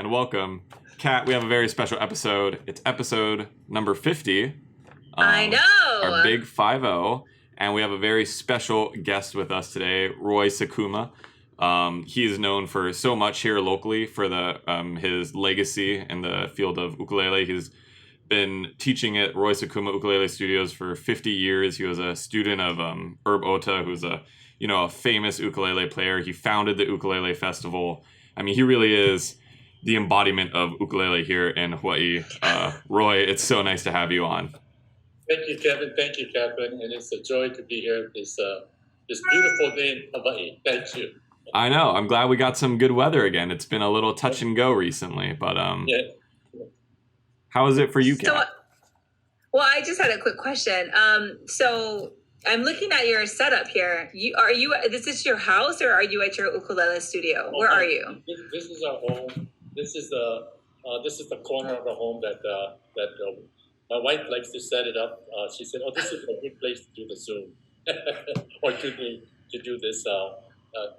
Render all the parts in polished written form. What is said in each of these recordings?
and welcome. Kat, we have a very special episode. It's episode number 50. I know! Our big 5-0. And we have a very special guest with us today, Roy Sakuma. He is known for so much here locally for his legacy in the field of ukulele. He's been teaching at Roy Sakuma Ukulele Studios for 50 years. He was a student of Herb Ohta, who's a famous ukulele player. He founded the Ukulele Festival. I mean, he really is the embodiment of ukulele here in Hawaii. Roy, it's so nice to have you on. Thank you, Kevin. Thank you, Catherine. And it's a joy to be here this beautiful day in Hawaii. Thank you. I know. I'm glad we got some good weather again. It's been a little touch and go recently, but yeah. How is it for you, Kat? Well, I just had a quick question. So I'm looking at your setup here. Is this your house or are you at your ukulele studio? Where are you? This is our home. This is the corner of our home that my wife likes to set it up. She said, "Oh, this is a good place to do the Zoom or to do this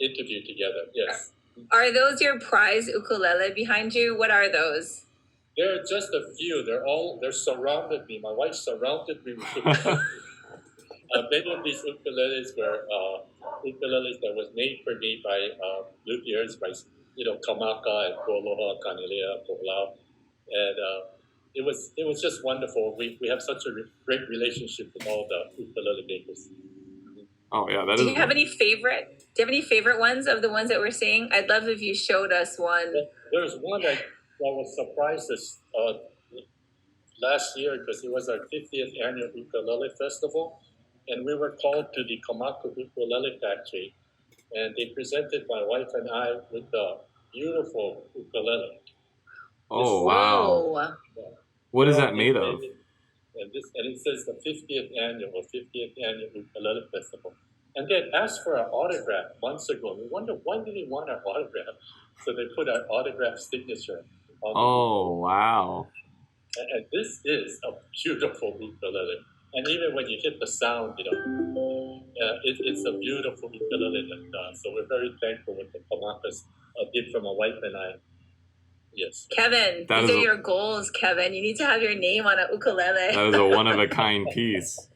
interview together." Yes. Are those your prize ukulele behind you? What are those? There are just a few. They're surrounded me. My wife surrounded me with ukuleles. Many of these ukuleles were ukuleles that was made for me by luthiers, by Kamaka and Aloha, Kanilea, Polau, and it was just wonderful. We have such a great relationship with all the ukulele makers. Oh yeah, Do you have any favorite ones of the ones that we're seeing? I'd love if you showed us one. There's one that was surprised us last year because it was our 50th annual ukulele festival, and we were called to the Kamaka Ukulele Factory, and they presented my wife and I with the beautiful ukulele. Oh wow! Yeah. What is that made of? And it says the 50th annual ukulele festival. And they asked for an autograph months ago. We wonder why did they want an autograph? So they put an autograph signature on wow! And this is a beautiful ukulele. And even when you hit the sound, it's a beautiful ukulele. So we're very thankful with the Kamakas did for my wife and I. Yes. Kevin, these are your goals, Kevin. You need to have your name on a ukulele. That is a one-of-a-kind piece.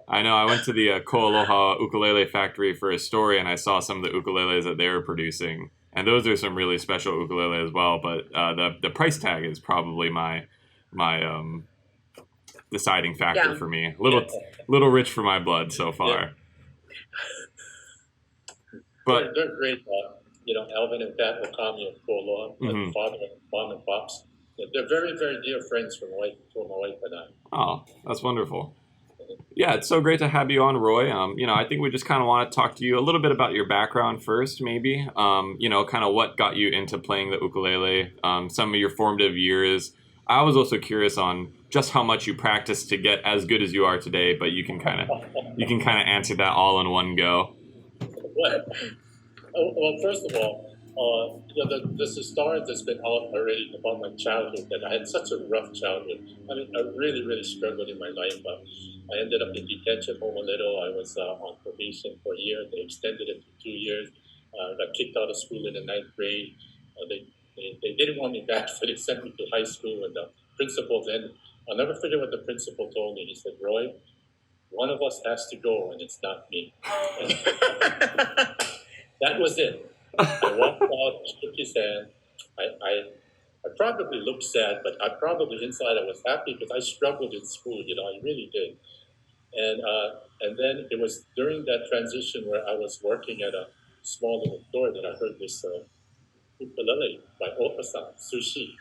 I know. I went to the Aloha Ukulele Factory for a story, and I saw some of the ukuleles that they were producing. And those are some really special ukulele as well. But the price tag is probably my deciding factor for me. Little rich for my blood so far. But they're great. Alvin and Pat Wakami and Koloa, and father and mom and pops. They're very, very dear friends for my wife and I. Oh, that's wonderful. Yeah, it's so great to have you on, Roy. I think we just kind of want to talk to you a little bit about your background first, maybe. Kind of what got you into playing the ukulele, some of your formative years. I was also curious on just how much you practiced to get as good as you are today, but you can kind of answer that all in one go. Well, first of all, there's a story that's been out already about my childhood, that I had such a rough childhood. I mean, I really, really struggled in my life. I ended up in detention home a little. I was on probation for a year. They extended it to 2 years. I got kicked out of school in the 9th grade. They didn't want me back, so they sent me to high school. And the principal then, I'll never forget what the principal told me. He said, "Roy, one of us has to go, and it's not me." That was it. I walked out, shook his hand. I probably looked sad, but inside I was happy because I struggled in school. I really did. And then it was during that transition where I was working at a small little store that I heard this ukulele by Ohta-San, Sushi,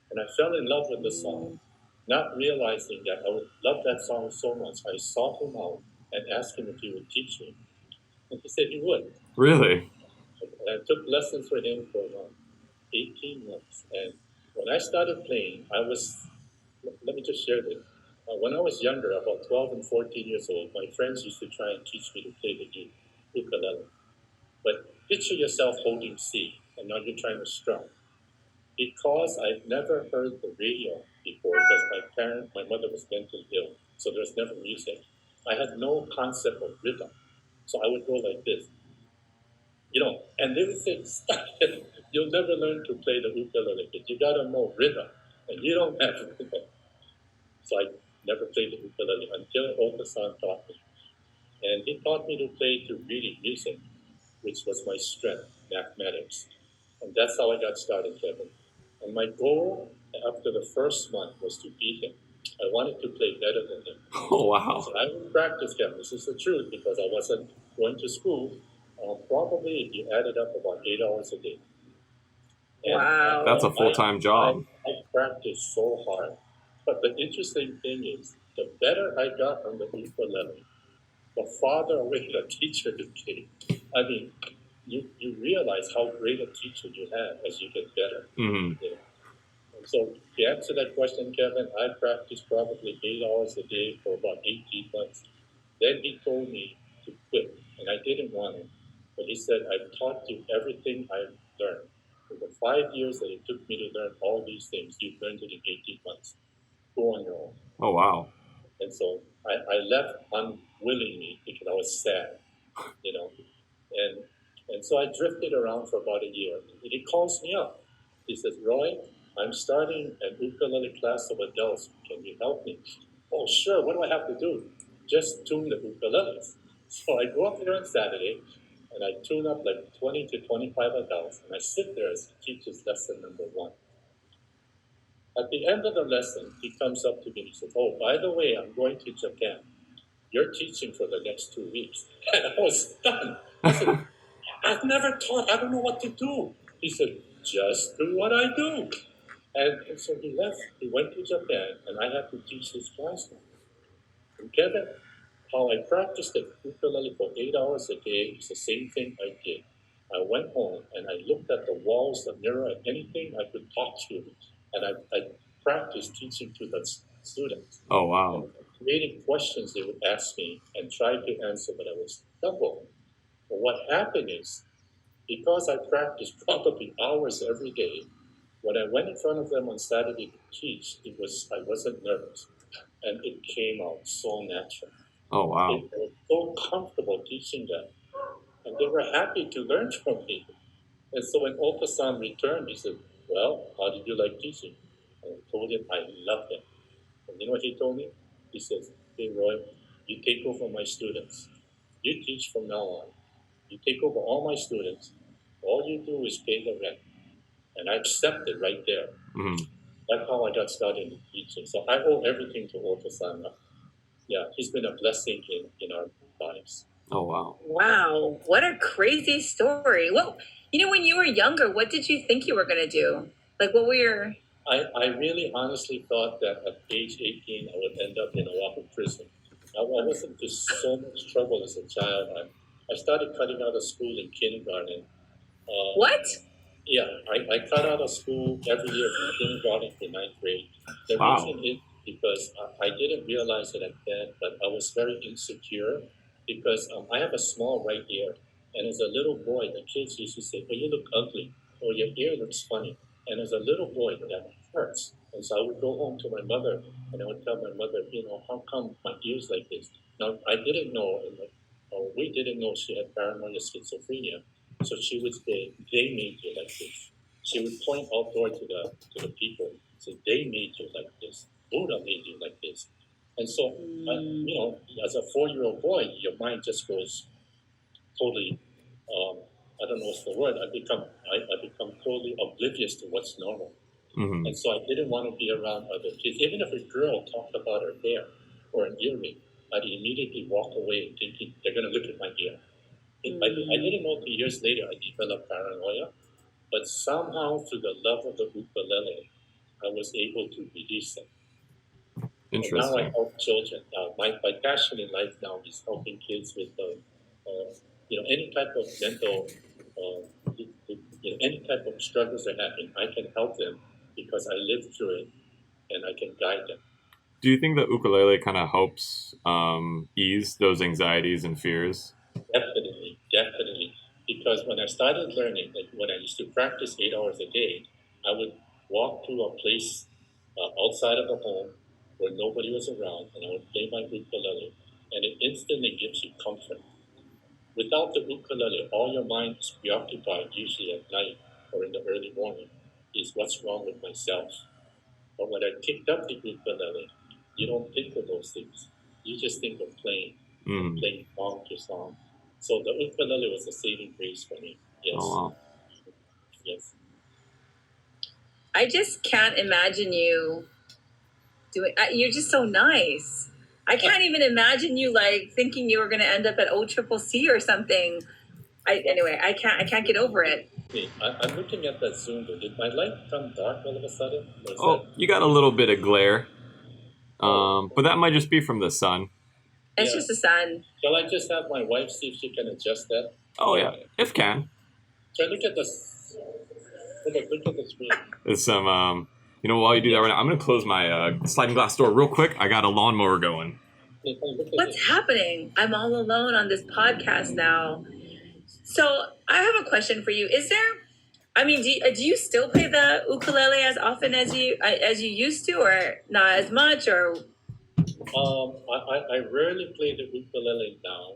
and I fell in love with the song, not realizing that I would love that song so much. I sought him out and asked him if he would teach me, and he said he would. Really? And I took lessons with him for 18 months. And when I started playing, let me just share this. When I was younger, about 12 and 14 years old, my friends used to try and teach me to play the ukulele. But picture yourself holding C, and now you're trying to strum. Because I've never heard the radio before, because my mother was mentally ill, so there's never music. I had no concept of rhythm. So I would go like this. And they would say, you'll never learn to play the ukulele because you gotta know rhythm, and you don't have rhythm. So I never played the ukulele until Ohta-San taught me. And he taught me to play to reading music, which was my strength, mathematics. And that's how I got started, Kevin. And my goal after the first month was to beat him. I wanted to play better than him. Oh, wow. So I would practice, Kevin. This is the truth because I wasn't going to school. Probably if you added up about 8 hours a day. And Wow. That's a full-time job. I practiced so hard. But the interesting thing is, the better I got on the ukulele, the farther away the teacher became. I mean, you realize how great a teacher you have as you get better. Mhm. Yeah. And so to answer that question, Kevin, I practiced probably 8 hours a day for about 18 months. Then he told me to quit, and I didn't want to. But he said, I've taught you everything I've learned. For the 5 years that it took me to learn all these things, you've learned it in 18 months. Go on your own. Oh, wow. And so I left unwillingly because I was sad, you know. And so I drifted around for about a year. And he calls me up. He says, Roy, I'm starting an ukulele class of adults. Can you help me? Oh, sure. What do I have to do? Just tune the ukuleles. So I go up there on Saturday and I tune up like 20 to 25 adults. And I sit there as he teaches lesson number 1. At the end of the lesson, he comes up to me and he says, oh, by the way, I'm going to Japan. You're teaching for the next 2 weeks. And I was stunned. I said, I've never taught. I don't know what to do. He said, just do what I do. And so he left. He went to Japan, and I had to teach his class now. And Kevin, how I practiced the ukulele for 8 hours a day is the same thing I did. I went home, and I looked at the walls, the mirror, and anything I could talk to. And I practiced teaching to the students. Oh, wow. And creating questions they would ask me and tried to answer, but I was stumbled. But what happened is, because I practiced probably hours every day, when I went in front of them on Saturday to teach, I wasn't nervous, and it came out so natural. Oh, wow. I was so comfortable teaching them, and they were happy to learn from me. And so when Ohta-San returned, he said, well, how did you like teaching? And I told him I loved it. And you know what he told me? He says, hey, Roy, you take over my students. You teach from now on. You take over all my students. All you do is pay the rent. And I accepted right there. Mhm. That's how I got started in teaching. So I owe everything to Ohta-San. Yeah, he's been a blessing in our lives. Oh, wow. Wow. What a crazy story. Well, when you were younger, what did you think you were going to do? Like, what were your... I really honestly thought that at age 18, I would end up in Oahu prison. I was into so much trouble as a child. I started cutting out of school in kindergarten. What? Yeah, I cut out of school every year from kindergarten to 9th grade. The Wow. reason is because I didn't realize it at then, but I was very insecure because I have a small right ear. And as a little boy, the kids used to say, oh, you look ugly, or your ear looks funny. And as a little boy, that hurts. And so I would go home to my mother, and I would tell my mother, how come my ear's like this? Now, I didn't know, we didn't know she had paranoid schizophrenia. So she would say, they made you like this. She would point outdoor to the people, say, they made you like this. Buddha made you like this. And so, as a 4-year-old boy, your mind just goes totally, I don't know what's the word, I become totally oblivious to what's normal. Mhm. And so I didn't want to be around other kids. Even if a girl talked about her hair or an earring, I'd immediately walk away thinking they're going to look at my ear. I didn't know till years later I developed paranoia, but somehow through the love of the ukulele, I was able to release it. And now I Interesting. help children. My passion in life now is helping kids with any type of mental, any type of struggles they're having. I can help them because I lived through it and I can guide them. Do you think the ukulele kind of helps ease those anxieties and fears? Definitely, definitely. Because when I started learning, like when I used to practice 8 hours a day, I would walk to a place outside of the home where nobody was around, and I would play my ukulele, and it instantly gives you comfort. Without the ukulele, all your mind is preoccupied, usually at night, or in the early morning is what's wrong with myself. But when I picked up the ukulele, you don't think of those things. You just think of playing, Mm. playing song to song. So the ukulele was a saving grace for me. Yes, Oh wow. yes. I just can't imagine you doing. You're just so nice. I can't even imagine you like thinking you were going to end up at OCCC or something. Anyway, I can't get over it. I'm looking at that Zoom. Did my light come dark all of a sudden? Or is Oh, you got a little bit of glare, but that might just be from the sun. It's Yeah. just the sun. Shall I just have my wife see if she can adjust that? Oh yeah, if can. So look at this. Look at the screen. There's some, while you do that right now, I'm gonna close my sliding glass door real quick. I got a lawnmower going. Look at What's this. happening? I'm all alone on this podcast now. So I have a question for you. Is there? I mean, do you still play the ukulele as often as you used to, or not as much, or? I rarely play the ukulele now.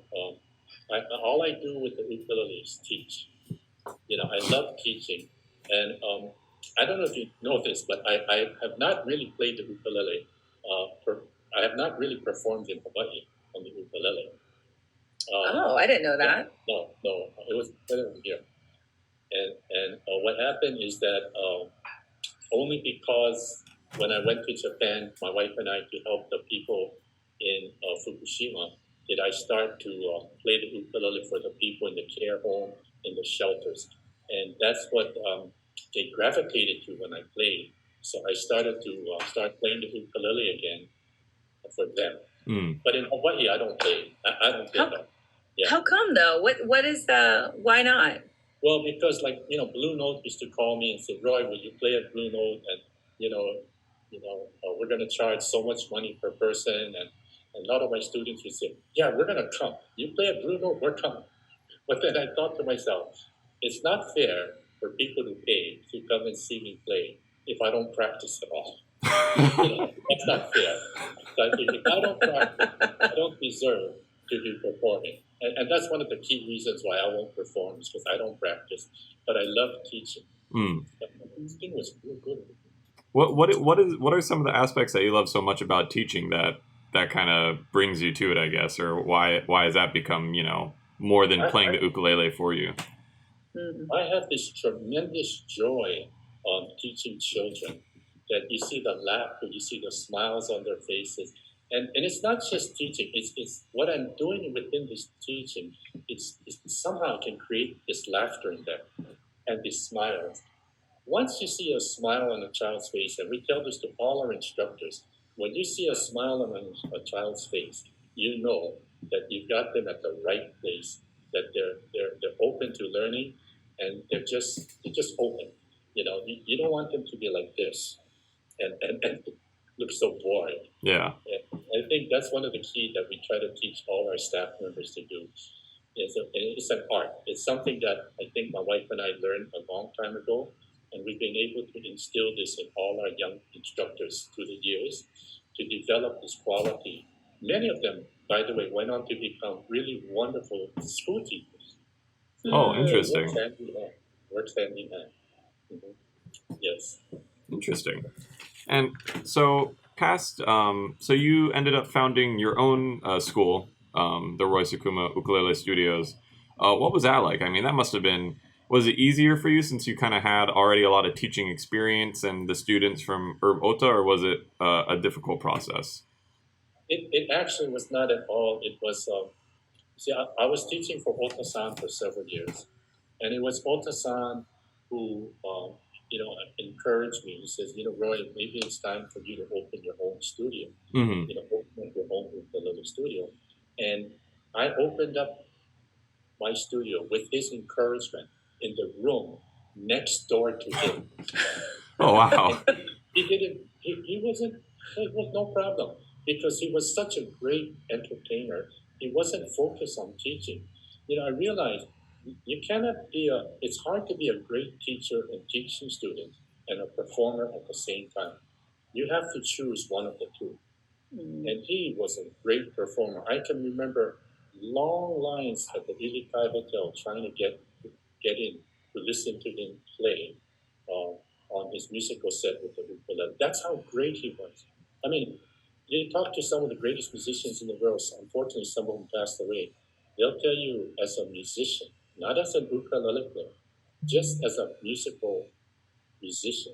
All I do with the ukulele is teach. I love teaching, and I don't know if you know this, but I have not really played the ukulele. I have not really performed in Hawaii on the ukulele. Oh, I didn't know that. No, it was better here. And what happened is that only because when I went to Japan, my wife and I, to help the people in Fukushima, did I start to play the ukulele for the people in the care home, in the shelters. And that's what they gravitated to when I played. So I started to start playing the ukulele again for them. Mm. But in Hawaii, I don't play. I don't play that. Yeah. How come though? What is the? Why not? Well, because Blue Note used to call me and say, "Roy, will you play at Blue Note?" And we're going to charge so much money per person. And a lot of my students would say, "Yeah, we're going to come. You play at Blue Note, we're coming." But then I thought to myself, it's not fair for people to pay to come and see me play if I don't practice at all. That's not fair. So if I don't practice, I don't deserve to be performing. And that's one of the key reasons why I won't perform, is because I don't practice. But I love teaching. Mm. This thing was real good. What are some of the aspects that you love so much about teaching that kind of brings you to it, I guess, or why has that become more than playing the ukulele for you? I have this tremendous joy of teaching children, that you see the laughter, you see the smiles on their faces. And it's not just teaching, it's what I'm doing within this teaching. It's somehow can create this laughter in them and these smiles. Once you see a smile on a child's face, and we tell this to all our instructors, when you see a smile on a child's face, you know that you've got them at the right place, that they're open to learning, and they're just open. You don't want them to be like this and look so bored. Yeah. I think that's one of the key that we try to teach all our staff members to do. It's an art. It's something that I think my wife and I learned a long time ago, and we've been able to instill this in all our young instructors through the years to develop this quality. Many of them, by the way, went on to become really wonderful school teachers. Oh, interesting. Works hand in hand. Mm-hmm. Yes. Interesting. And so so you ended up founding your own school, the Roy Sakuma Ukulele Studios. What was that like? I mean, that must have been. Was it easier for you since you kind of had already a lot of teaching experience and the students from Ota, or was it a difficult process? It actually was not at all. It was. I was teaching for Ohta-San for several years, and it was Ohta-San who encouraged me. He says, Roy, maybe it's time for you to open your own studio. Mm-hmm. Open your own ukulele studio. And I opened up my studio with his encouragement in the room next door to him. Oh, wow. He didn't. He wasn't. It was no problem because he was such a great entertainer. He wasn't focused on teaching. I realized you cannot be it's hard to be a great teacher and teaching students and a performer at the same time. You have to choose one of the two. And he was a great performer. I can remember long lines at the Ilikai Hotel trying to get in to listen to him play on his musical set with the ukulele. That's how great he was. I mean, you talk to some of the greatest musicians in the world. So unfortunately, some of them passed away. They'll tell you, as a musician, not as an ukulele player, just as a musical musician,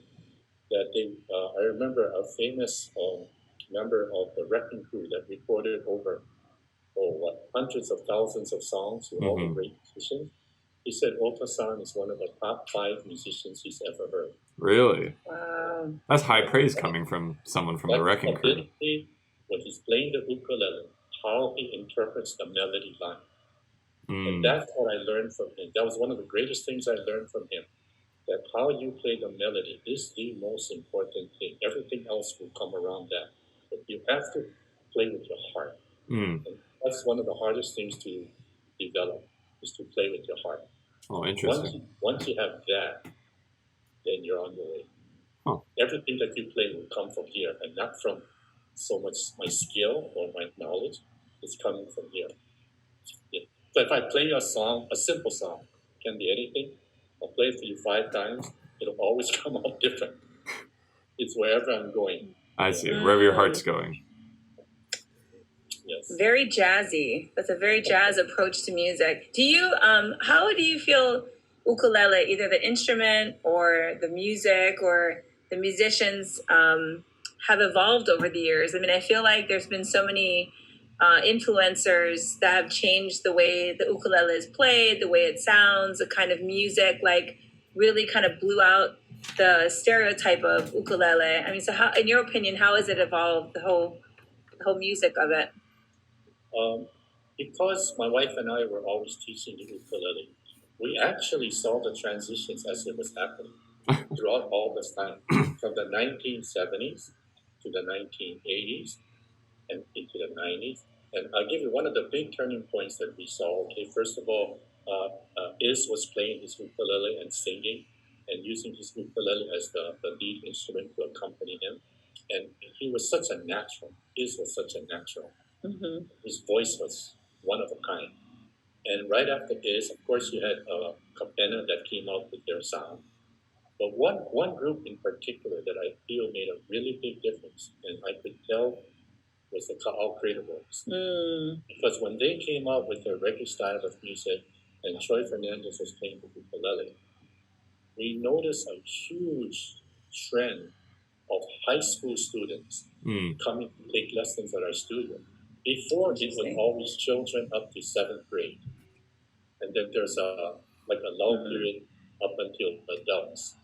that they. I remember a famous member of the wrecking crew that recorded over hundreds of thousands of songs with all the great musicians. He said Ohta-San is one of the top 5 musicians he's ever heard. Really? Wow. That's high praise coming from someone from the wrecking crew. Ability, when he's playing the ukulele, how he interprets the melody line. And that's what I learned from him. That was one of the greatest things I learned from him. That how you play the melody is the most important thing. Everything else will come around that. But you have to play with your heart. And that's one of the hardest things to develop, is to play with your heart. Oh, interesting. Once you have that, then you're on your way. Huh. Everything that you play will come from here, and not from so much my skill or my knowledge. It's coming from here. Yeah. So if I play you a song, a simple song, can be anything. I'll play it for you 5 times. It'll always come out different. It's wherever I'm going. I see. Wherever your heart's going. Yes. Very jazzy. That's a very jazz approach to music. Do you how do you feel ukulele, either the instrument or the music or the musicians have evolved over the years? I mean, I feel like there's been so many influencers that have changed the way the ukulele is played, the way it sounds, the kind of music, like really kind of blew out the stereotype of ukulele. I mean, so how, in your opinion, how has it evolved, the whole music of it? Because my wife and I were always teaching the ukulele, we actually saw the transitions as it was happening throughout all this time, from the 1970s to the 1980s and into the 90s. And I'll give you one of the big turning points that we saw. Okay, first of all, Iz was playing his ukulele and singing and using his ukulele as the lead instrument to accompany him. And he was such a natural. Iz was such a natural. Mm-hmm. His voice was one of a kind. And right after Iz, of course, you had Capena that came out with their sound. But one group in particular that I feel made a really big difference, and I could tell, was the Ka'au Creative Works. Because when they came out with their reggae style of music, and Troy Fernandez was playing the ukulele, we noticed a huge trend of high school students coming to take lessons at our studio. Before, it was always children up to 7th grade. And then there's a lull period up until adults.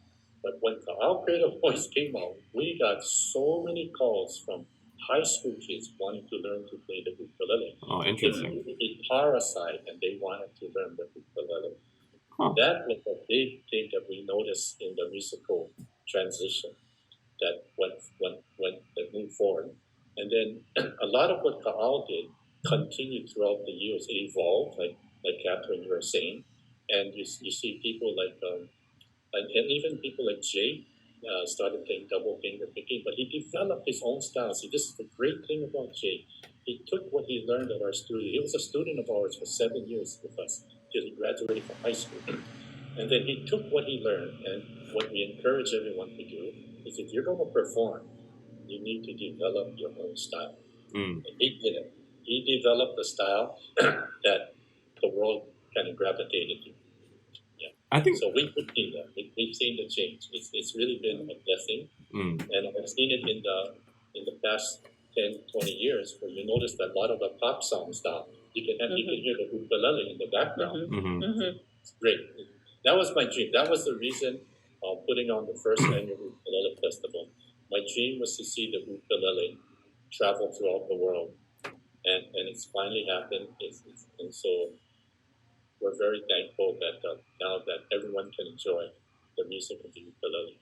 But when the Our Creative Voice came out, we got so many calls from high school kids wanting to learn to play the ukulele. Oh, interesting. It parasite, and they wanted to learn the ukulele. Huh. That was a big thing that we noticed in the musical transition that moved forward. And then a lot of what Ka'au did continued throughout the years. It evolved, like Catherine, you were saying. And you see people like, and even people like Jay started playing double finger picking, but he developed his own style. See, this is the great thing about Jay. He took what he learned at our studio. He was a student of ours for 7 years with us till he graduated from high school. And then he took what he learned, and what we encourage everyone to do is, if you're going to perform, you need to develop your own style. And he did it. He developed a style that the world kind of gravitated to. Yeah. I think so. We could see that. We've seen the change. It's really been a blessing, and I've seen it in the past 10, 20 years, where you notice that a lot of the pop songs now, you can hear the ukulele in the background. It's great. That was my dream. That was the reason of putting on the first annual ukulele festival. My dream was to see the ukulele travel throughout the world, and it's finally happened. And so we're very thankful that now that everyone can enjoy the music of the ukulele.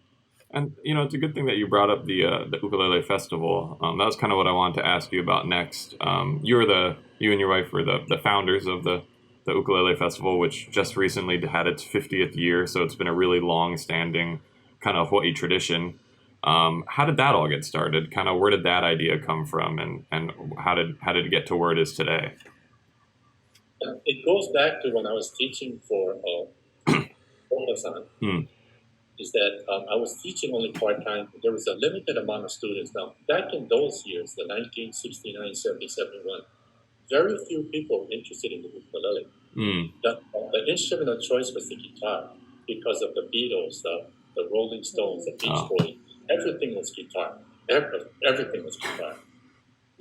And it's a good thing that you brought up the ukulele festival. That was kind of what I wanted to ask you about next. You and your wife were the founders of the ukulele festival, which just recently had its 50th year. So it's been a really long-standing kind of Hawaii tradition. How did that all get started? Kind of where did that idea come from, and how did it get to where it is today? It goes back to when I was teaching for Ohta-San, is that I was teaching only part-time. There was a limited amount of students. Now, back in those years, the 1969, 70, 71, very few people were interested in the ukulele. The instrument of choice was the guitar because of the Beatles, the Rolling Stones, the Beach Boys. Everything was guitar. Everything was guitar.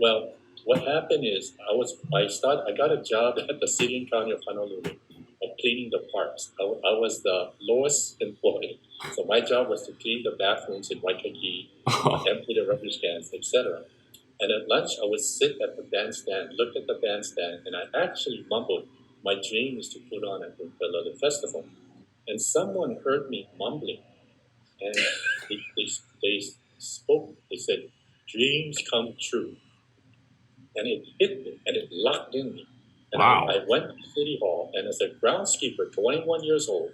Well, what happened is I got a job at the city and county of Honolulu of cleaning the parks. I was the lowest employee. So my job was to clean the bathrooms in Waikiki, empty the rubbish cans, etc. And at lunch, I would sit at the bandstand, look at the bandstand, and I actually mumbled, my dream is to put on at the ukulele festival. And someone heard me mumbling, and they spoke, they said, dreams come true. And it hit me, and it locked in me. And I went to City Hall, and as a groundskeeper, 21 years old,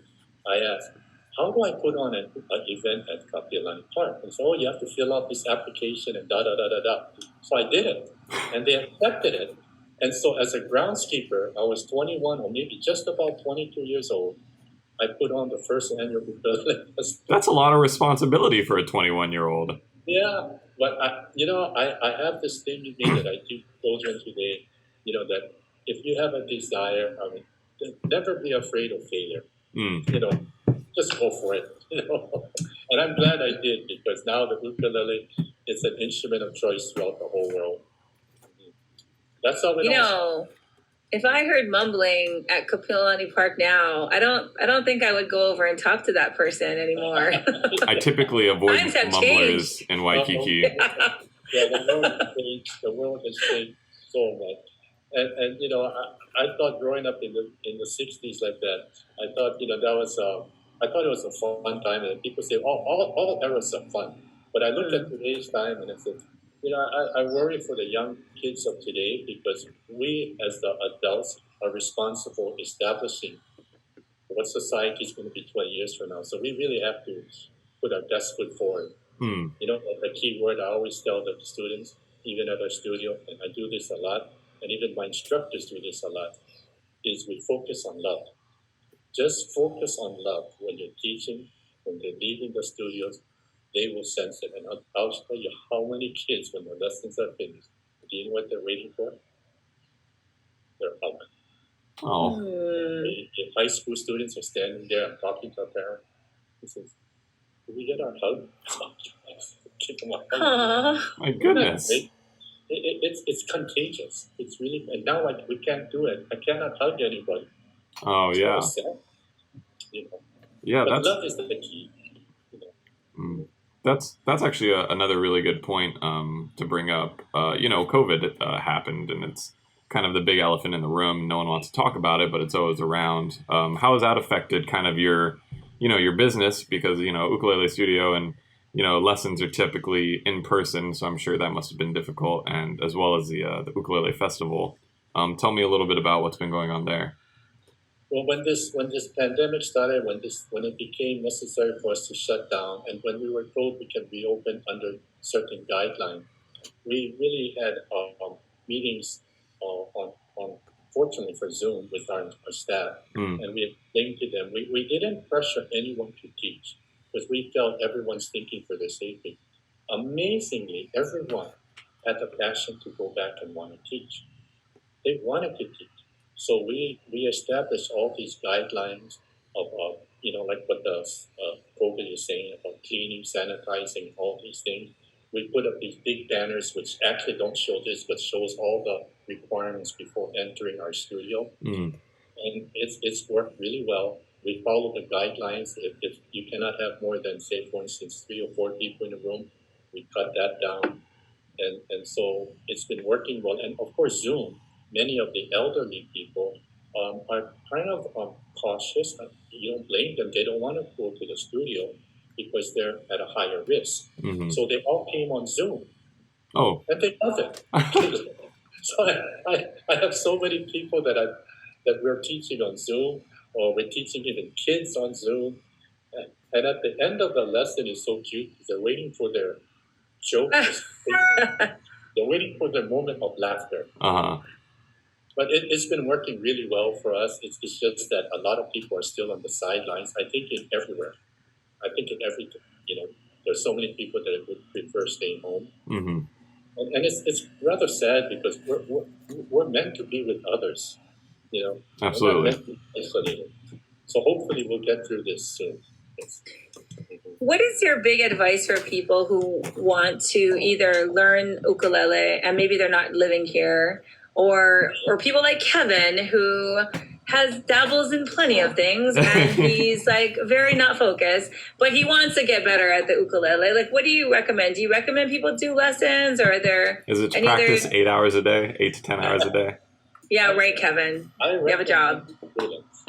I asked, how do I put on an event at Kapiolani Park? And so, you have to fill out this application and da-da-da-da-da. So I did it, and they accepted it. And so as a groundskeeper, I was 21 or maybe just about 22 years old. I put on the first annual ukulele festival. That's a lot of responsibility for a 21-year-old. Yeah, but I have this thing in me that I teach children today, that if you have a desire, never be afraid of failure. Just go for it. And I'm glad I did, because now the ukulele is an instrument of choice throughout the whole world. That's how it all. If I heard mumbling at Kapiolani Park now, I don't think I would go over and talk to that person anymore. I typically avoid Times have mumblers changed. in Waikiki. Yeah, the world has changed so much. And I thought growing up in the 60s like that, I thought I thought it was a fun time, and people say, all eras are fun. But I look at today's time and I said, I worry for the young kids of today, because we as the adults are responsible establishing what society is going to be 20 years from now. So we really have to put our best foot forward. The key word I always tell the students, even at our studio, and I do this a lot, and even my instructors do this a lot, is we focus on love. Just focus on love when you're teaching, when they're leaving the studios. They will sense it. And I'll tell you how many kids, when their lessons are finished, do you know what they're waiting for? Their hug. Oh. If high school students are standing there and talking to a parent, he says, did we get our hug? Give them a hug. My goodness. It's contagious. It's really, and now we can't do it. I cannot hug anybody. Oh, yeah. So sad, Yeah, but love is the key. That's actually another really good point to bring up. COVID happened, and it's kind of the big elephant in the room. No one wants to talk about it, but it's always around. How has that affected kind of your business? Because ukulele studio and lessons are typically in person, so I'm sure that must have been difficult, and as well as the ukulele festival. Tell me a little bit about what's been going on there. Well, when this pandemic started, when it became necessary for us to shut down, and when we were told we can reopen under certain guidelines, we really had meetings fortunately for Zoom with our staff, and we explained to them. We didn't pressure anyone to teach, because we felt everyone's thinking for their safety. Amazingly, everyone had the passion to go back and want to teach. They wanted to teach. So we established all these guidelines of like what the COVID is saying about cleaning, sanitizing, all these things. We put up these big banners, which actually don't show this, but shows all the requirements before entering our studio. And it's worked really well. We follow the guidelines. If you cannot have more than, say, for instance, 3 or 4 people in a room, we cut that down. And so it's been working well. And of course, Zoom. Many of the elderly people are kind of cautious. You don't blame them. They don't want to go to the studio because they're at a higher risk. So they all came on Zoom. Oh. And they love it. So I have so many people that we're teaching on Zoom, or we're teaching even kids on Zoom. And at the end of the lesson is so cute because they're waiting for their joke. They're waiting for their moment of laughter. But it's been working really well for us. It's just that a lot of people are still on the sidelines. I think everywhere. I think in everything. There's so many people that would prefer staying home. Mm-hmm. And it's rather sad because we're meant to be with others. Absolutely. We're not meant to be isolated. So hopefully we'll get through this soon. Yes. What is your big advice for people who want to either learn ukulele and maybe they're not living here, or people like Kevin who has dabbles in plenty of things and he's like very not focused, but he wants to get better at the ukulele? Like, what do you recommend? Do you recommend people do lessons, or are there? Is it to practice 8 hours a day, 8 to 10 hours a day? Yeah, right, Kevin. You have a job. Students.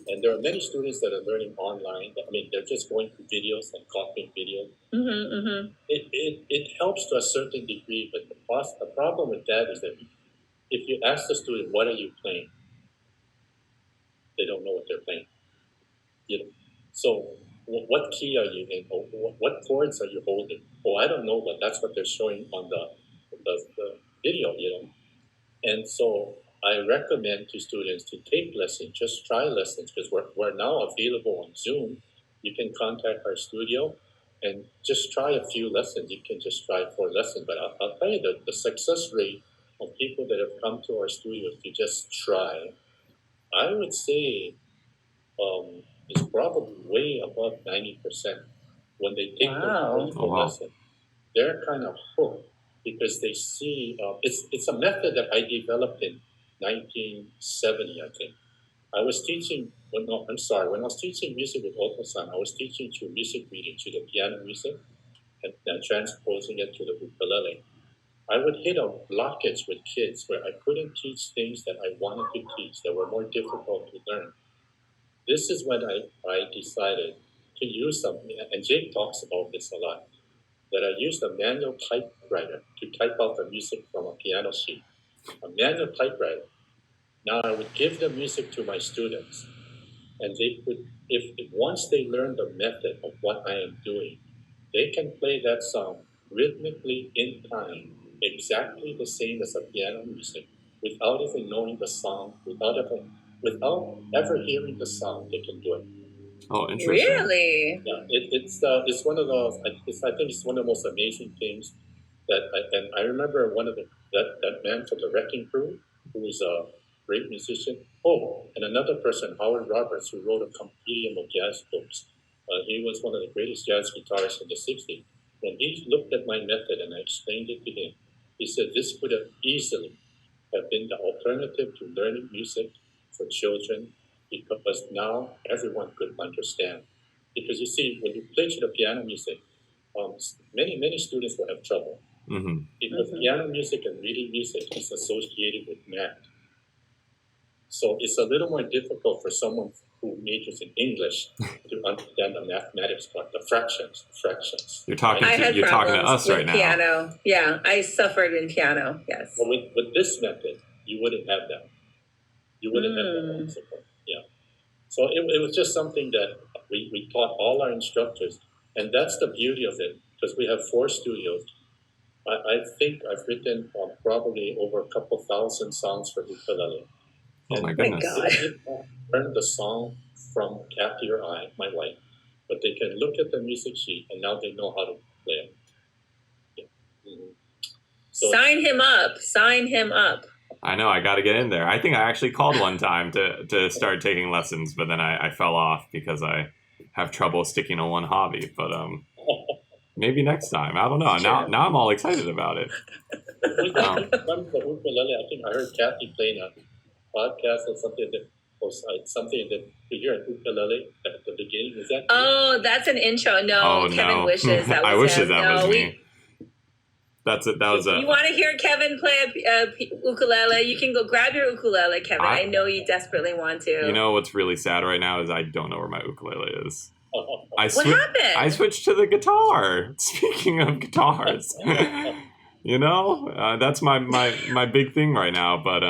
And there are many students that are learning online. I mean, they're just going through videos and copying videos. Mm-hmm, mm-hmm. It helps to a certain degree, but the problem with that is that if you ask the student, what are you playing? They don't know what they're playing. So what key are you in? Or what chords are you holding? Oh, I don't know, but that's what they're showing on the video, And so I recommend to students to take lessons, just try lessons, because we're now available on Zoom. You can contact our studio and just try a few lessons. You can just try 4 lessons. But I'll tell you that the success rate of people that have come to our studio to just try, I would say is probably way above 90%. When they take the first lesson, they're kind of hooked because they see it's a method that I developed in 1970, I think. I was teaching, when I was teaching music with Ohta-San, I was teaching through music reading, to the piano music, and then transposing it to the ukulele. I would hit a blockage with kids where I couldn't teach things that I wanted to teach that were more difficult to learn. This is when I decided to use something, and Jake talks about this a lot, that I used a manual typewriter to type out the music from a piano sheet. A manual typewriter. Now I would give the music to my students, and they could, if once they learn the method of what I am doing, they can play that song rhythmically in time, exactly the same as a piano music, without even knowing the song, without ever hearing the sound. They can do it. Oh, interesting. Really? Yeah, it's one of those. I think it's one of the most amazing things and I remember one of that man from the Wrecking Crew, who was a great musician. Oh, and another person, Howard Roberts, who wrote a compendium of jazz books. He was one of the greatest jazz guitarists in the '60s. When he looked at my method and I explained it to him, he said this could have easily have been the alternative to learning music for children, because now everyone could understand. Because you see, when you play to the piano music, many students will have trouble. Mm-hmm. Because piano music and reading music is associated with math. So it's a little more difficult for someone who majors in English to understand the mathematics part, the fractions. You're talking right? to us right now. Piano. Yeah, I suffered in piano, yes. Well, with this method, you wouldn't have that. You wouldn't have that support. Yeah. So it was just something that we taught all our instructors. And that's the beauty of it, because we have 4 studios. I think I've written probably over a couple thousand songs for ukulele. Oh my goodness! They can learn the song from Kathy or I, my wife, but they can look at the music sheet and now they know how to play it. Yeah. Mm-hmm. So, Sign him up. I know, I got to get in there. I think I actually called one time to start taking lessons, but then I fell off because I have trouble sticking on one hobby. But maybe next time. I don't know. Now I'm all excited about it. The ukulele, I think I heard Kathy playing a podcast or something that you hear an ukulele at the beginning. Is that? Oh, that's an intro. No, Kevin wishes that was I wish him. that was me. That's it. That was You want to hear Kevin play a ukulele? You can go grab your ukulele, Kevin. I know you desperately want to. You know what's really sad right now is I don't know where my ukulele is. What happened? I switched to the guitar. Speaking of guitars, that's my big thing right now. But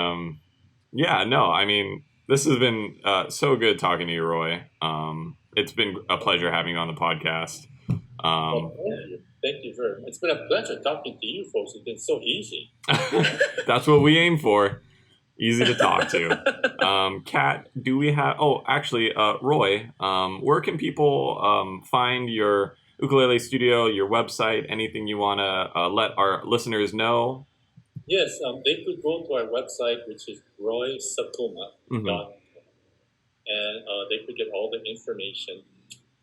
yeah, no, I mean, this has been so good talking to you, Roy. It's been a pleasure having you on the podcast. Thank you very much. It's been a pleasure talking to you folks. It's been so easy. That's what we aim for. Easy to talk to. Kat, do we have? Oh, actually, Roy, where can people find your ukulele studio, your website, anything you want to let our listeners know? Yes, they could go to our website, which is roysakuma.com, and they could get all the information,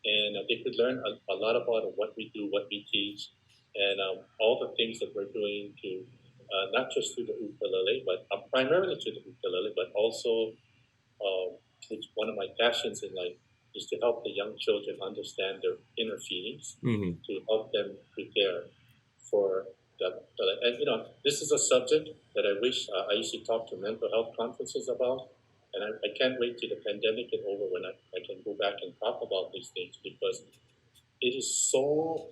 and they could learn a lot about what we do, what we teach, and all the things that we're doing to not just to the ukulele, but primarily to the ukulele, but also which one of my passions in life is to help the young children understand their inner feelings, to help them prepare for and this is a subject that I wish I used to talk to mental health conferences about, and I can't wait till the pandemic is over when I can go back and talk about these things, because it is so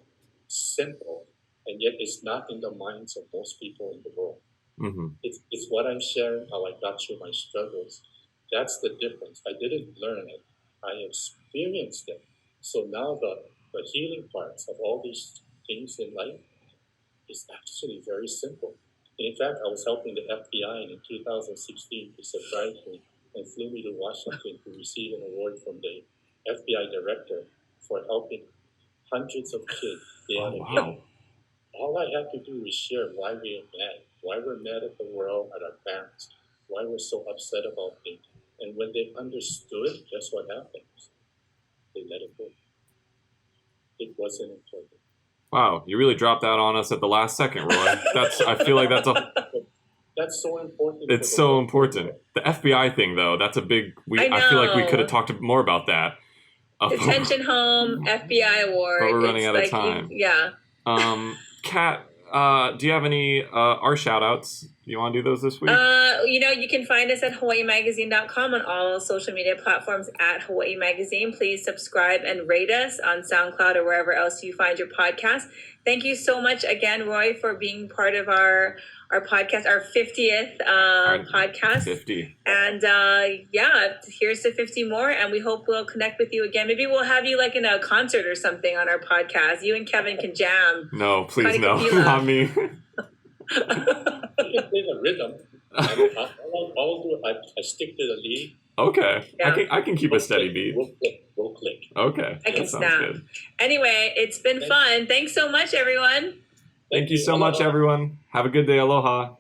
simple, and yet it's not in the minds of most people in the world. It's what I'm sharing, how I got through my struggles. That's the difference. I didn't learn it. I experienced it. So now the healing parts of all these things in life is actually very simple. And in fact, I was helping the FBI in 2016 to surprise me and flew me to Washington to receive an award from the FBI director for helping hundreds of kids stay out of jail. All I have to do is share why we are mad, why we're mad at the world, at our parents, why we're so upset about things. And when they understood, guess what happens? They let it go. It wasn't important. Wow, you really dropped out on us at the last second, Roy. I feel like that's so important. It's so important. The FBI thing, though, that's a big. I feel like we could have talked more about that. Detention home, FBI award. But we're running out of time. Kat, do you have any our shout outs? Do you want to do those this week? You can find us at HawaiiMagazine.com on all social media platforms at Hawaii Magazine. Please subscribe and rate us on SoundCloud or wherever else you find your podcast. Thank you so much again, Roy, for being part of our podcast, our 50th podcast. 50. And here's to 50 more, and we hope we'll connect with you again. Maybe we'll have you like in a concert or something on our podcast. You and Kevin can jam. No, please no, not me. You can play the rhythm. I'll do it. I stick to the lead. Okay. Yeah. I can keep a steady beat. We'll click. Okay. I can snap. Good. Anyway, it's been fun. Thanks so much, everyone. Thank you so much, everyone. Have a good day. Aloha.